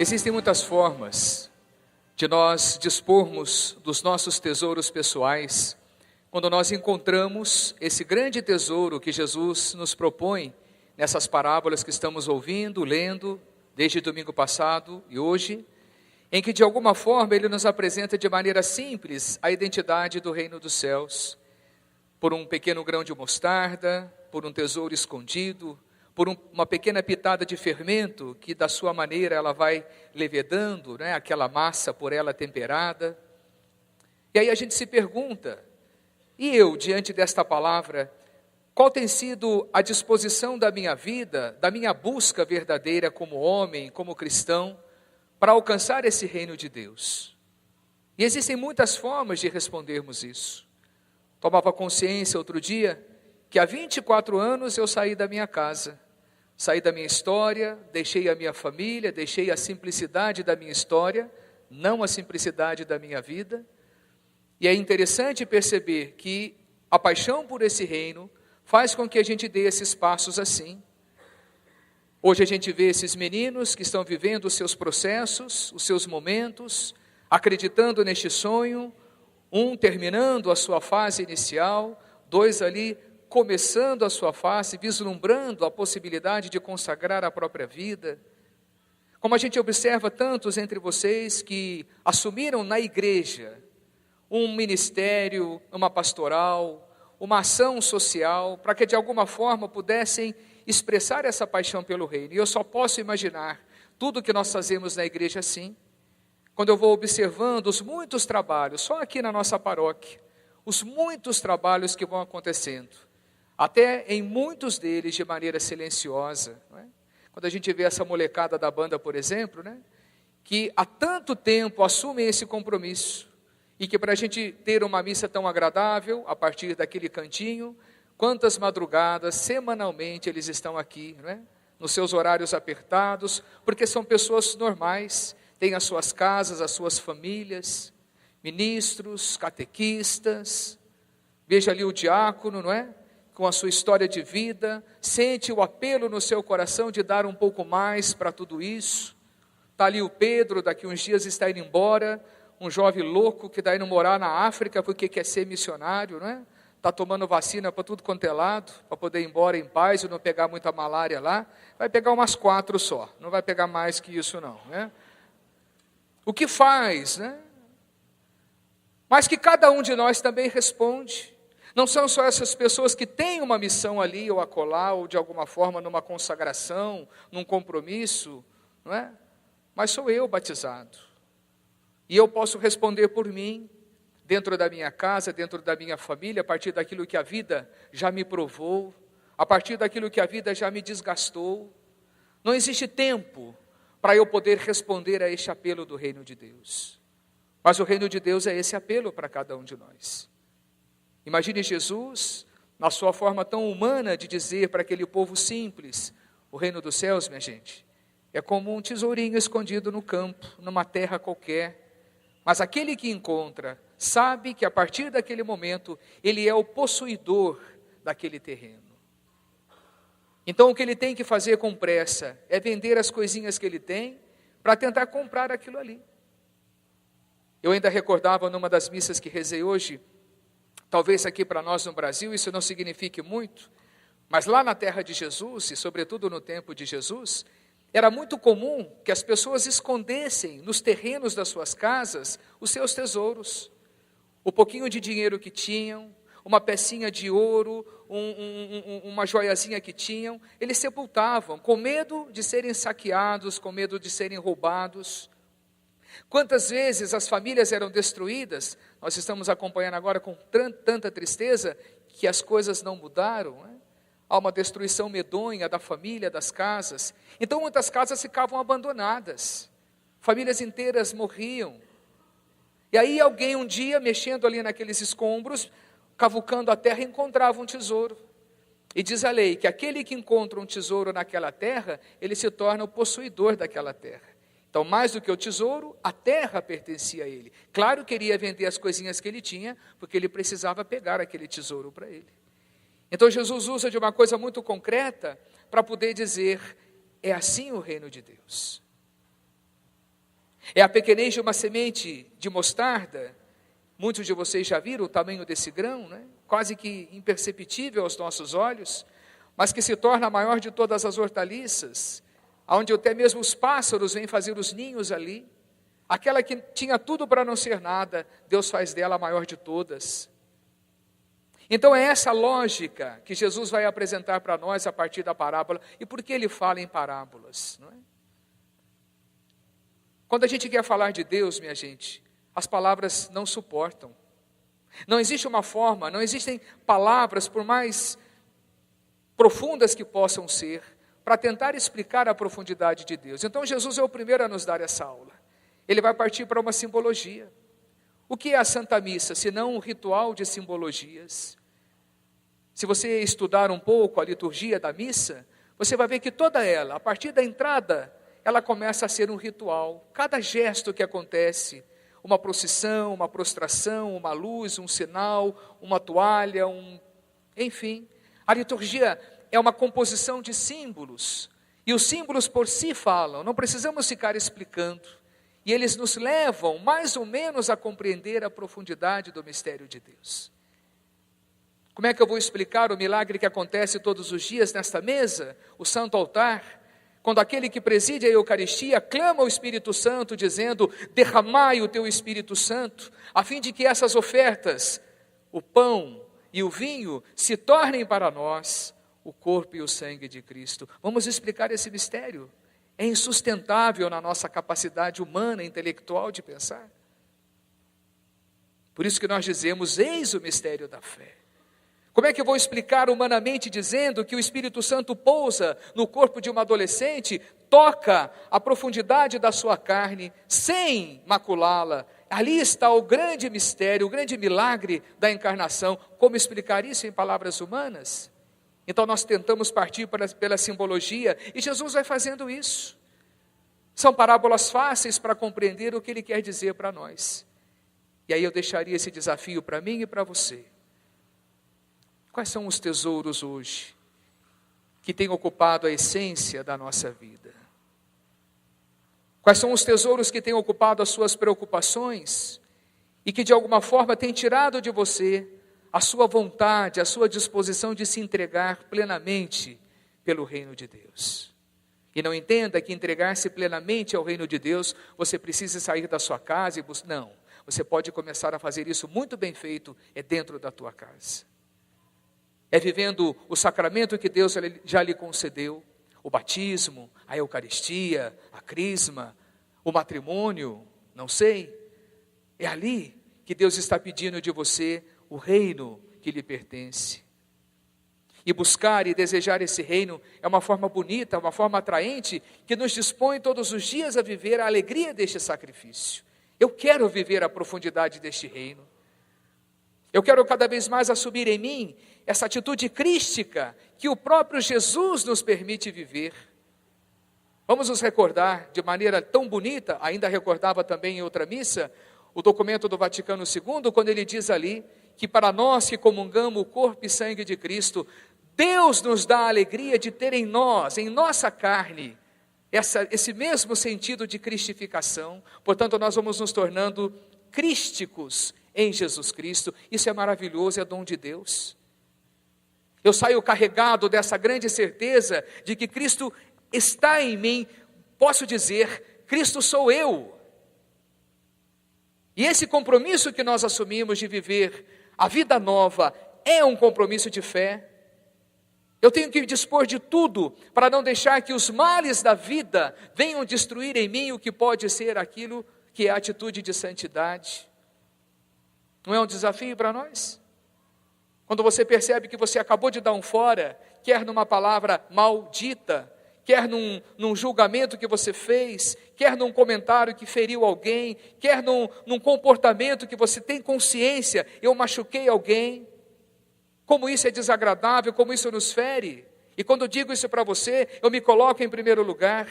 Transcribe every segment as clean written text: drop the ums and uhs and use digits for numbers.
Existem muitas formas de nós dispormos dos nossos tesouros pessoais, quando nós encontramos esse grande tesouro que Jesus nos propõe nessas parábolas que estamos ouvindo, lendo, desde domingo passado e hoje, em que de alguma forma ele nos apresenta de maneira simples a identidade do reino dos céus, por um pequeno grão de mostarda, por um tesouro escondido, por uma pequena pitada de fermento, que da sua maneira ela vai levedando, né, aquela massa por ela temperada. E aí a gente se pergunta, e eu, diante desta palavra, qual tem sido a disposição da minha vida, da minha busca verdadeira como homem, como cristão, para alcançar esse reino de Deus? E existem muitas formas de respondermos isso. Tomava consciência outro dia, que há 24 anos eu saí da minha casa, saí da minha história, deixei a minha família, deixei a simplicidade da minha história, não a simplicidade da minha vida. E é interessante perceber que a paixão por esse reino faz com que a gente dê esses passos assim. Hoje a gente vê esses meninos que estão vivendo os seus processos, os seus momentos, acreditando neste sonho, um terminando a sua fase inicial, dois ali começando a sua fase, vislumbrando a possibilidade de consagrar a própria vida. Como a gente observa tantos entre vocês que assumiram na igreja um ministério, uma pastoral, uma ação social, para que de alguma forma pudessem expressar essa paixão pelo reino. E eu só posso imaginar tudo que nós fazemos na igreja assim, quando eu vou observando os muitos trabalhos, só aqui na nossa paróquia, os muitos trabalhos que vão acontecendo, até em muitos deles de maneira silenciosa, não é? Quando a gente vê essa molecada da banda, por exemplo, né, que há tanto tempo assumem esse compromisso, e que para a gente ter uma missa tão agradável, a partir daquele cantinho, quantas madrugadas, semanalmente eles estão aqui, não é? Nos seus horários apertados, porque são pessoas normais, têm as suas casas, as suas famílias, ministros, catequistas, veja ali o diácono, não é? Com a sua história de vida, sente o apelo no seu coração de dar um pouco mais para tudo isso. Está ali o Pedro, daqui uns dias está indo embora, um jovem louco que está indo morar na África porque quer ser missionário, não é? Está tomando vacina para tudo quanto é lado, para poder ir embora em paz e não pegar muita malária lá. Vai pegar umas 4 só, não vai pegar mais que isso não, né? O que faz, né? Mas que cada um de nós também responde. Não são só essas pessoas que têm uma missão ali ou acolá, ou de alguma forma numa consagração, num compromisso, não é? Mas sou eu batizado. E eu posso responder por mim, dentro da minha casa, dentro da minha família, a partir daquilo que a vida já me provou, a partir daquilo que a vida já me desgastou. Não existe tempo para eu poder responder a este apelo do reino de Deus. Mas o reino de Deus é esse apelo para cada um de nós. Imagine Jesus, na sua forma tão humana de dizer para aquele povo simples, o reino dos céus, minha gente, é como um tesourinho escondido no campo, numa terra qualquer. Mas aquele que encontra, sabe que a partir daquele momento, ele é o possuidor daquele terreno. Então o que ele tem que fazer com pressa é vender as coisinhas que ele tem para tentar comprar aquilo ali. Eu ainda recordava numa das missas que rezei hoje, talvez aqui para nós no Brasil isso não signifique muito, mas lá na terra de Jesus, e sobretudo no tempo de Jesus, era muito comum que as pessoas escondessem nos terrenos das suas casas os seus tesouros, o pouquinho de dinheiro que tinham, uma pecinha de ouro, uma joiazinha que tinham, eles sepultavam, com medo de serem saqueados, com medo de serem roubados. Quantas vezes as famílias eram destruídas, nós estamos acompanhando agora com tanta tristeza, que as coisas não mudaram, né? Há uma destruição medonha da família, das casas. Então muitas casas ficavam abandonadas, famílias inteiras morriam. E aí alguém um dia, mexendo ali naqueles escombros, cavucando a terra, encontrava um tesouro. E diz a lei que aquele que encontra um tesouro naquela terra, ele se torna o possuidor daquela terra. Então, mais do que o tesouro, a terra pertencia a ele. Claro que ele ia vender as coisinhas que ele tinha, porque ele precisava pegar aquele tesouro para ele. Então, Jesus usa de uma coisa muito concreta para poder dizer, é assim o reino de Deus. É a pequenez de uma semente de mostarda. Muitos de vocês já viram o tamanho desse grão, né? Quase que imperceptível aos nossos olhos, mas que se torna a maior de todas as hortaliças, onde até mesmo os pássaros vêm fazer os ninhos ali. Aquela que tinha tudo para não ser nada, Deus faz dela a maior de todas. Então é essa lógica que Jesus vai apresentar para nós a partir da parábola. E por que ele fala em parábolas? Não é? Quando a gente quer falar de Deus, minha gente, as palavras não suportam. Não existe uma forma, não existem palavras, por mais profundas que possam ser, para tentar explicar a profundidade de Deus. Então Jesus é o primeiro a nos dar essa aula. Ele vai partir para uma simbologia. O que é a Santa Missa, senão um ritual de simbologias? Se você estudar um pouco a liturgia da missa, você vai ver que toda ela, a partir da entrada, ela começa a ser um ritual. Cada gesto que acontece, uma procissão, uma prostração, uma luz, um sinal, uma toalha, enfim. A liturgia é uma composição de símbolos, e os símbolos por si falam, não precisamos ficar explicando. E eles nos levam, mais ou menos, a compreender a profundidade do mistério de Deus. Como é que eu vou explicar o milagre que acontece todos os dias nesta mesa, o Santo Altar, quando aquele que preside a Eucaristia clama ao Espírito Santo, dizendo: derramai o teu Espírito Santo, a fim de que essas ofertas, o pão e o vinho, se tornem para nós o corpo e o sangue de Cristo. Vamos explicar esse mistério. É insustentável na nossa capacidade humana, intelectual de pensar. Por isso que nós dizemos: eis o mistério da fé. Como é que eu vou explicar humanamente dizendo que o Espírito Santo pousa no corpo de uma adolescente, toca a profundidade da sua carne, sem maculá-la? Ali está o grande mistério, o grande milagre da encarnação. Como explicar isso em palavras humanas? Então nós tentamos partir pela simbologia, e Jesus vai fazendo isso. São parábolas fáceis para compreender o que ele quer dizer para nós. E aí eu deixaria esse desafio para mim e para você. Quais são os tesouros hoje que têm ocupado a essência da nossa vida? Quais são os tesouros que têm ocupado as suas preocupações e que de alguma forma têm tirado de você a sua vontade, a sua disposição de se entregar plenamente pelo reino de Deus? E não entenda que entregar-se plenamente ao reino de Deus, você precisa sair da sua casa e buscar. Não, você pode começar a fazer isso muito bem feito, é dentro da tua casa. É vivendo o sacramento que Deus já lhe concedeu, o batismo, a Eucaristia, a crisma, o matrimônio, não sei. É ali que Deus está pedindo de você o reino que lhe pertence. E buscar e desejar esse reino é uma forma bonita, uma forma atraente, que nos dispõe todos os dias a viver a alegria deste sacrifício. Eu quero viver a profundidade deste reino. Eu quero cada vez mais assumir em mim essa atitude crística que o próprio Jesus nos permite viver. Vamos nos recordar de maneira tão bonita, ainda recordava também em outra missa, o documento do Vaticano II, quando ele diz ali que para nós que comungamos o corpo e sangue de Cristo, Deus nos dá a alegria de ter em nós, em nossa carne, esse mesmo sentido de cristificação. Portanto, nós vamos nos tornando crísticos em Jesus Cristo. Isso é maravilhoso, é dom de Deus. Eu saio carregado dessa grande certeza de que Cristo está em mim. Posso dizer: Cristo sou eu. E esse compromisso que nós assumimos de viver a vida nova é um compromisso de fé. Eu tenho que dispor de tudo para não deixar que os males da vida venham destruir em mim o que pode ser aquilo que é a atitude de santidade. Não é um desafio para nós? Quando você percebe que você acabou de dar um fora, quer numa palavra maldita, quer num julgamento que você fez, quer num comentário que feriu alguém, quer num comportamento que você tem consciência: eu machuquei alguém, como isso é desagradável, como isso nos fere. E quando eu digo isso para você, eu me coloco em primeiro lugar.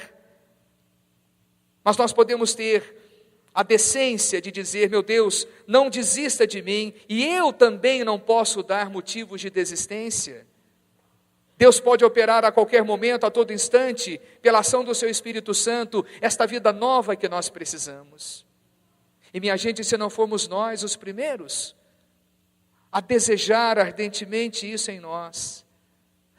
Mas nós podemos ter a decência de dizer: meu Deus, não desista de mim, e eu também não posso dar motivos de desistência. Deus pode operar a qualquer momento, a todo instante, pela ação do seu Espírito Santo, esta vida nova que nós precisamos. E minha gente, se não formos nós os primeiros a desejar ardentemente isso em nós,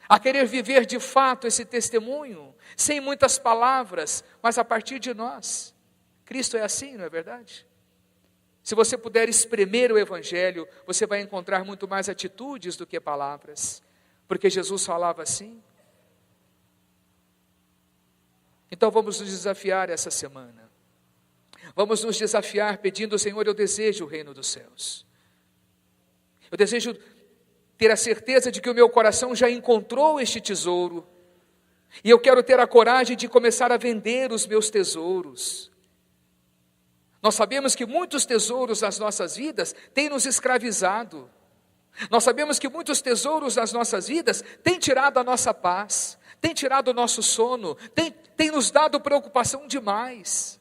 a querer viver de fato esse testemunho, sem muitas palavras, mas a partir de nós. Cristo é assim, não é verdade? Se você puder espremer o Evangelho, você vai encontrar muito mais atitudes do que palavras, porque Jesus falava assim. Então vamos nos desafiar essa semana. Vamos nos desafiar pedindo: Senhor, eu desejo o reino dos céus. Eu desejo ter a certeza de que o meu coração já encontrou este tesouro. E eu quero ter a coragem de começar a vender os meus tesouros. Nós sabemos que muitos tesouros nas nossas vidas têm nos escravizado. Nós sabemos que muitos tesouros nas nossas vidas têm tirado a nossa paz, têm tirado o nosso sono, têm nos dado preocupação demais.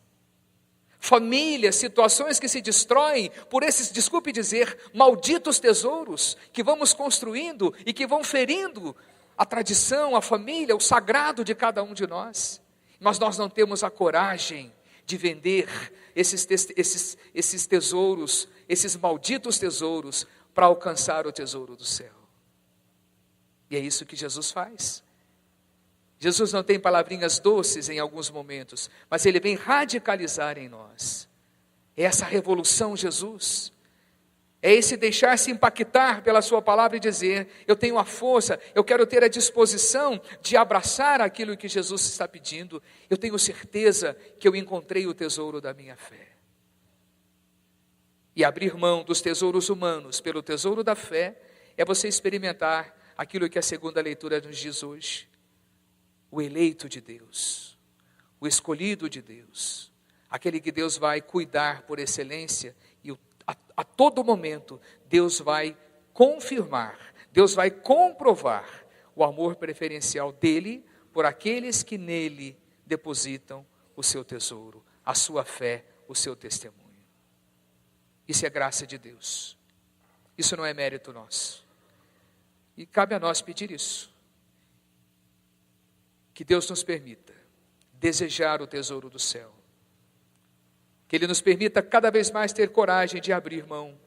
Famílias, situações que se destroem por esses, desculpe dizer, malditos tesouros que vamos construindo e que vão ferindo a tradição, a família, o sagrado de cada um de nós. Mas nós não temos a coragem de vender esses tesouros, esses malditos tesouros, para alcançar o tesouro do céu. E é isso que Jesus faz. Jesus não tem palavrinhas doces em alguns momentos, mas Ele vem radicalizar em nós. É essa revolução, Jesus. É esse deixar-se impactar pela sua palavra e dizer: eu tenho a força, eu quero ter a disposição de abraçar aquilo que Jesus está pedindo. Eu tenho certeza que eu encontrei o tesouro da minha fé. E abrir mão dos tesouros humanos pelo tesouro da fé é você experimentar aquilo que a segunda leitura nos diz hoje. O eleito de Deus, o escolhido de Deus, aquele que Deus vai cuidar por excelência e a todo momento Deus vai confirmar, Deus vai comprovar o amor preferencial dele por aqueles que nele depositam o seu tesouro, a sua fé, o seu testemunho. Isso é graça de Deus, isso não é mérito nosso, e cabe a nós pedir isso. Que Deus nos permita desejar o tesouro do céu. Que Ele nos permita cada vez mais ter coragem de abrir mão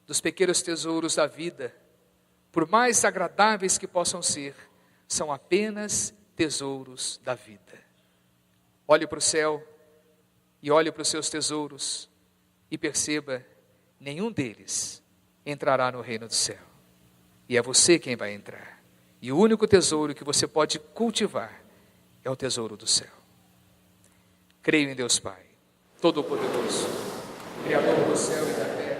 dos pequenos tesouros da vida. Por mais agradáveis que possam ser, são apenas tesouros da vida. Olhe para o céu e olhe para os seus tesouros e perceba: nenhum deles entrará no reino do céu. E é você quem vai entrar. E o único tesouro que você pode cultivar é o tesouro do céu. Creio em Deus Pai, Todo-Poderoso, Criador do céu e da terra.